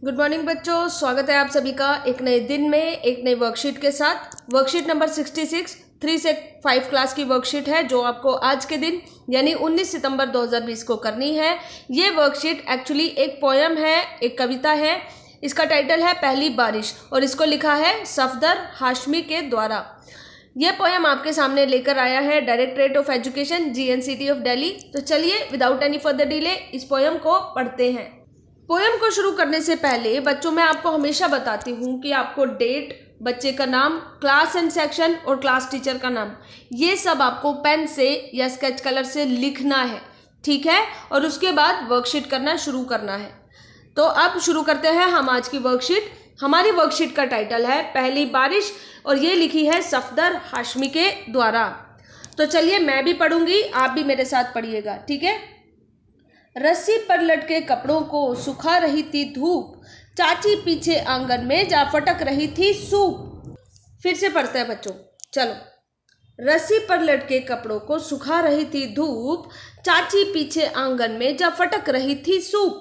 Good morning बच्चों, स्वागत है आप सभी का एक नए दिन में एक नई वर्कशीट के साथ। वर्कशीट नंबर 66 3 से 5 क्लास की वर्कशीट है जो आपको आज के दिन यानी 19 सितंबर 2020 को करनी है। ये वर्कशीट एक्चुअली एक पोयम है, एक कविता है। इसका टाइटल है पहली बारिश और इसको लिखा है सफदर हाशमी के द्वारा। यह पोयम आपके सामने लेकर आया है directorate of education GNCT of Delhi. तो चलिए विदाउट एनी फर्दर डिले इस पोयम को पढ़ते हैं। पोयम को शुरू करने से पहले बच्चों मैं आपको हमेशा बताती हूँ कि आपको डेट, बच्चे का नाम, क्लास एंड सेक्शन और क्लास टीचर का नाम, ये सब आपको पेन से या स्केच कलर से लिखना है, ठीक है। और उसके बाद वर्कशीट करना शुरू करना है। तो अब शुरू करते हैं हम आज की वर्कशीट। हमारी वर्कशीट का टाइटल है पहली बारिश और ये लिखी है सफदर हाशमी के द्वारा। तो चलिए मैं भी पढ़ूंगी, आप भी मेरे साथ पढ़िएगा, ठीक है। रस्सी पर लटके कपड़ों को सुखा रही थी धूप, चाची पीछे आंगन में जा फटक रही थी सूप। फिर से पढ़ते हैं बच्चों, चलो। रस्सी पर लटके कपड़ों को सुखा रही थी धूप, चाची पीछे आंगन में जा फटक रही थी सूप।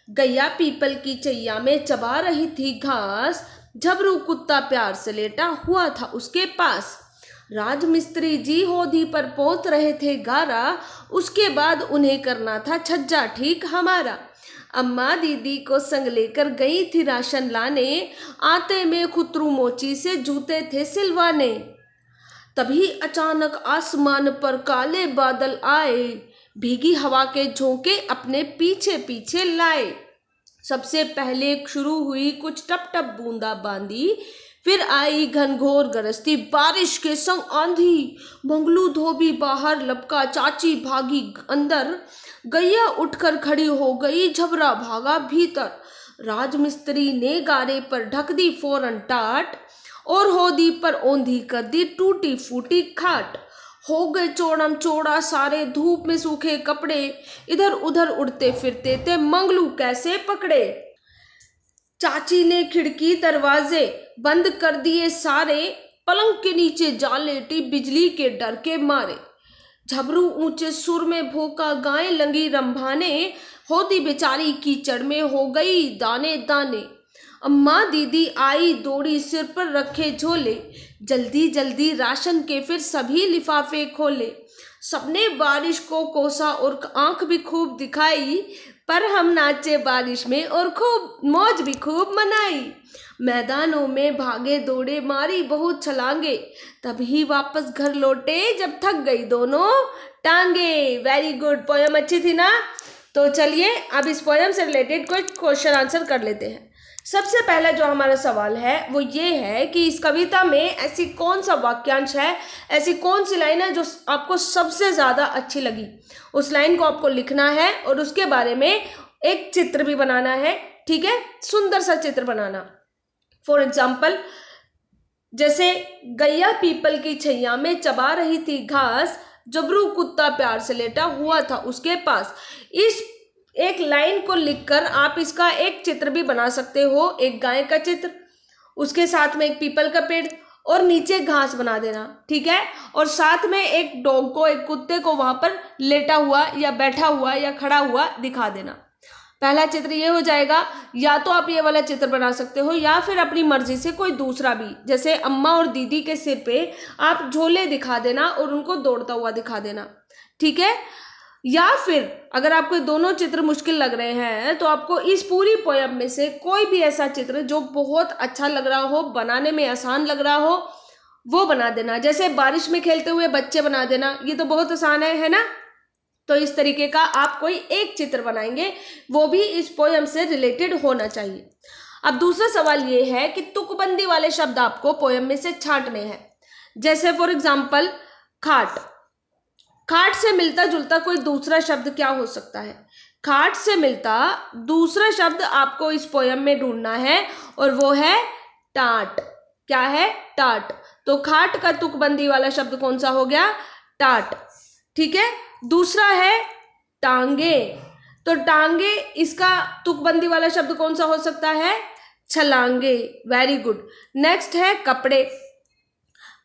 गैया पीपल की चैया में चबा रही थी घास, झबरू कुत्ता प्यार से लेटा हुआ था उसके पास। राजमिस्त्री जी होदी पर पोत रहे थे गारा, उसके बाद उन्हें करना था छज्जा ठीक हमारा। अम्मा दीदी को संग लेकर गई थी राशन लाने, आते में खुतरू मोची से जूते थे सिलवाने। तभी अचानक आसमान पर काले बादल आए, भीगी हवा के झोंके अपने पीछे पीछे लाए। सबसे पहले शुरू हुई कुछ टप टप बूंदा बांदी, फिर आई घनघोर गरजती बारिश के संग आंधी। बंगलू धोबी बाहर लपका, चाची भागी अंदर, गैया उठकर खड़ी हो गई, झबरा भागा भीतर। राजमिस्त्री ने गारे पर ढक दी फौरन टाट, और होदी पर औंधी कर दी टूटी फूटी खाट। हो गए चौड़म चौड़ा सारे धूप में सूखे कपड़े, इधर उधर उड़ते फिरते थे मंगलू कैसे पकड़े। चाची ने खिड़की दरवाजे बंद कर दिए सारे, पलंग के नीचे जा लेटी बिजली के डर के मारे। झबरू ऊंचे सुर में भोंका, गाय लंगी रंभाने, होदी बेचारी कीचड़ में हो गई दाने दाने। अम्मा दीदी आई दौड़ी, सिर पर रखे झोले, जल्दी जल्दी राशन के फिर सभी लिफाफे खोले। सबने बारिश को कोसा और आंख भी खूब दिखाई, पर हम नाचे बारिश में और खूब मौज भी खूब मनाई। मैदानों में भागे दौड़े, मारी बहुत छलांगे, तभी वापस घर लौटे जब थक गई दोनों टांगे। वेरी गुड, पोयम अच्छी थी ना। तो चलिए अब इस पोयम से रिलेटेड कुछ क्वेश्चन आंसर कर लेते हैं। सबसे पहला जो हमारा सवाल है वो ये है कि इस कविता में ऐसी कौन सा वाक्यांश है, ऐसी कौन सी लाइन है जो आपको सबसे ज़्यादा अच्छी लगी। उस लाइन को आपको लिखना है और उसके बारे में एक चित्र भी बनाना है, ठीक है, सुंदर सा चित्र बनाना। फॉर एग्जाम्पल, जैसे गैया पीपल की छैया में चबा रही थी घास, जबरू कुत्ता प्यार से लेटा हुआ था उसके पास। इस एक लाइन को लिखकर आप इसका एक चित्र भी बना सकते हो, एक गाय का चित्र, उसके साथ में एक पीपल का पेड़ और नीचे घास बना देना, ठीक है। और साथ में एक डॉग को, एक कुत्ते को वहां पर लेटा हुआ या बैठा हुआ या खड़ा हुआ दिखा देना। पहला चित्र ये हो जाएगा। या तो आप ये वाला चित्र बना सकते हो या फिर अपनी मर्जी से कोई दूसरा भी, जैसे अम्मा और दीदी के सिर पे आप झोले दिखा देना और उनको दौड़ता हुआ दिखा देना, ठीक है। या फिर अगर आपको दोनों चित्र मुश्किल लग रहे हैं तो आपको इस पूरी पोयम में से कोई भी ऐसा चित्र जो बहुत अच्छा लग रहा हो, बनाने में आसान लग रहा हो, वो बना देना। जैसे बारिश में खेलते हुए बच्चे बना देना, ये तो बहुत आसान है ना। तो इस तरीके का आप कोई एक चित्र बनाएंगे, वो भी इस पोयम से रिलेटेड होना चाहिए। अब दूसरा सवाल ये है कि तुकबंदी वाले शब्द आपको पोयम में से छांटने हैं। जैसे फॉर एग्जाम्पल खाट, खाट से मिलता जुलता कोई दूसरा शब्द क्या हो सकता है। खाट से मिलता दूसरा शब्द आपको इस पोयम में ढूंढना है और वो है टाट। क्या है? टाट। तो खाट का तुकबंदी वाला शब्द कौन सा हो गया? टाट, ठीक है। दूसरा है टांगे, तो टांगे इसका तुकबंदी वाला शब्द कौन सा हो सकता है? छलांगे। Very good. नेक्स्ट है कपड़े,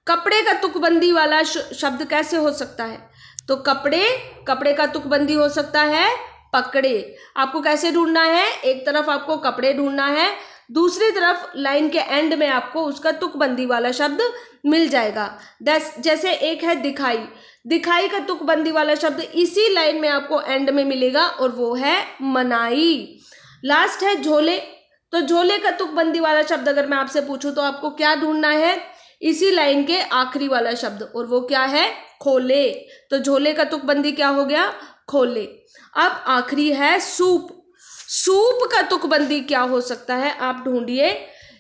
कपड़े का तुकबंदी वाला शब्द कैसे हो सकता है? तो कपड़े, कपड़े का तुकबंदी हो सकता है पकड़े। आपको कैसे ढूंढना है, एक तरफ आपको कपड़े ढूंढना है, दूसरी तरफ लाइन के एंड में आपको उसका तुकबंदी वाला शब्द मिल जाएगा। जैसे एक है दिखाई, दिखाई का तुकबंदी वाला शब्द इसी लाइन में आपको एंड में मिलेगा और वो है मनाई। लास्ट है झोले, तो झोले का तुकबंदी वाला शब्द अगर मैं आपसे पूछूं तो आपको क्या ढूंढना है, इसी लाइन के आखिरी वाला शब्द, और वो क्या है, खोले। तो झोले का तुकबंदी क्या हो गया, खोले। अब आखिरी है सूप, सूप का तुकबंदी क्या हो सकता है, आप ढूंढिए।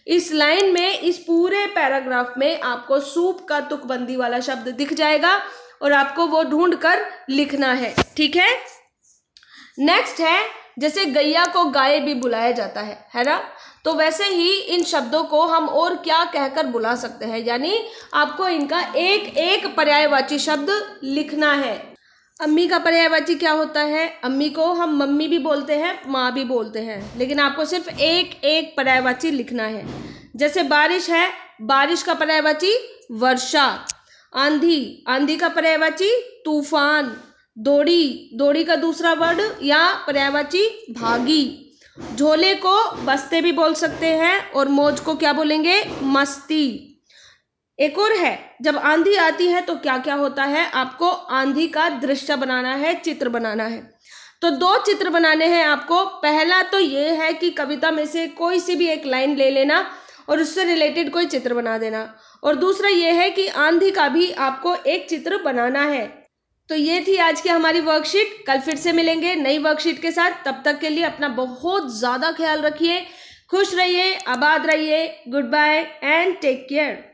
इस लाइन में, इस पूरे पैराग्राफ में आपको सूप का तुकबंदी वाला शब्द दिख जाएगा और आपको वो ढूंढ कर लिखना है, ठीक है। नेक्स्ट है, जैसे गैया को गाय भी बुलाया जाता है ना, तो वैसे ही इन शब्दों को हम और क्या कहकर बुला सकते हैं, यानी आपको इनका एक एक पर्यायवाची शब्द लिखना है। अम्मी का पर्यायवाची क्या होता है, अम्मी को हम मम्मी भी बोलते हैं, माँ भी बोलते हैं, लेकिन आपको सिर्फ एक एक पर्यायवाची लिखना है। जैसे बारिश है, बारिश का पर्यायवाची वर्षा। आंधी, आंधी का पर्यायवाची तूफान। दौड़ी, दौड़ी का दूसरा वर्ड या पर्यायवाची भागी। झोले को बस्ते भी बोल सकते हैं और मौज को क्या बोलेंगे, मस्ती। एक और है, जब आंधी आती है तो क्या क्या होता है, आपको आंधी का दृश्य बनाना है, चित्र बनाना है। तो दो चित्र बनाने हैं आपको। पहला तो ये है कि कविता में से कोई सी भी एक लाइन ले लेना और उससे रिलेटेड कोई चित्र बना देना, और दूसरा ये है कि आंधी का भी आपको एक चित्र बनाना है। तो ये थी आज की हमारी वर्कशीट। कल फिर से मिलेंगे नई वर्कशीट के साथ। तब तक के लिए अपना बहुत ज़्यादा ख्याल रखिए, खुश रहिए, आबाद रहिए। Good bye and take care.